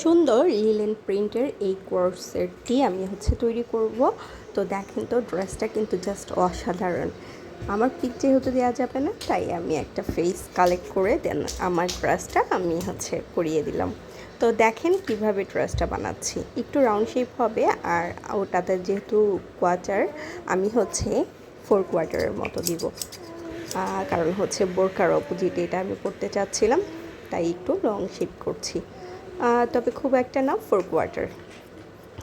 সুন্দর লিলেন প্রিন্টের এই কোর্সেটটি আমি তৈরি করব। তো দেখেন তো ড্রেসটা কিন্তু জাস্ট অসাধারণ। আমার পিক যেহেতু দেওয়া যাবে না, তাই আমি একটা ফেস কালেক্ট করে দেন আমার ড্রেসটা আমি করিয়ে দিলাম। তো দেখেন কিভাবে ড্রেসটা বানাচ্ছি, একটু রাউন্ড শেপ হবে। আর ওটাতে যেহেতু কোয়ার্টার, আমি 4 কোয়ার্টারের মতো দিব, কারণ বোরকার অপোজিটে এটা আমি পড়তে চাচ্ছিলাম, তাই একটু লং শেপ করছি। তবে খুব একটা না, 4 কোয়ার্টার।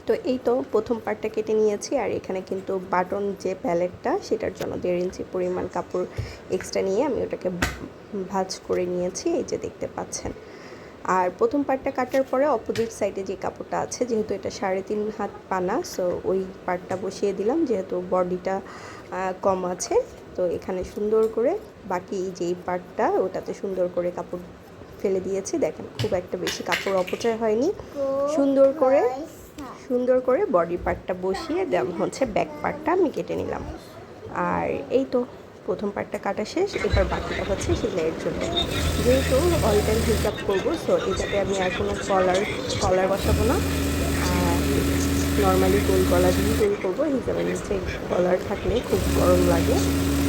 তো এই তো প্রথম পার্টটা কেটে নিয়েছি। আর এখানে কিন্তু বাটন যে প্যালেটটা, সেটার জন্য 1.5 ইঞ্চি পরিমাণ কাপড় এক্সট্রা নিয়ে আমি ওটাকে ভাঁজ করে নিয়েছি, এই যে দেখতে পাচ্ছেন। আর প্রথম পার্টটা কাটার পরে অপোজিট সাইডে যে কাপড়টা আছে, যেহেতু এটা 3.5 হাত পানা, সো ওই পার্টটা বসিয়ে দিলাম, যেহেতু বডিটা কম আছে। তো এখানে সুন্দর করে বাকি যেই পার্টটা, ওটাতে সুন্দর করে কাপড় ফেলে দিয়েছি। দেখেন খুব একটা বেশি কাপড় অপচয় হয়নি। সুন্দর করে বডি পার্টটা বসিয়ে দেন ব্যাক পার্টটা আমি কেটে নিলাম। আর এই তো প্রথম পার্টটা কাটা শেষ। এবার বাকিটা সেলাইয়ের জন্য, যেহেতু অল টাইম হিজাব করবো, সো এটাতে আমি আর কোনো কলার বসাবো না। নর্মালি গোল গলা দিয়ে তৈরি করবো। হিজাবের নিচে কলার থাকলে খুব গরম লাগে,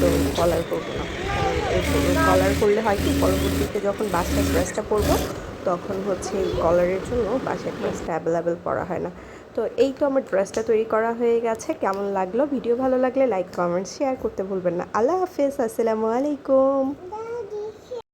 তো কলার করবো না। কারণ এই কলার করলে হয় কি, পরবর্তীতে যখন বাসায় ড্রেসটা পরবো, তখন এই কলারের জন্য বাসায় ড্রেসটা অ্যাভেলেবেল পরা হয় না। তো এই তো আমার ড্রেসটা তৈরি করা হয়ে গেছে। কেমন লাগলো? ভিডিও ভালো লাগলে লাইক, কমেন্ট, শেয়ার করতে ভুলবেন না। আল্লাহ হাফেজ, আসসালামু আলাইকুম।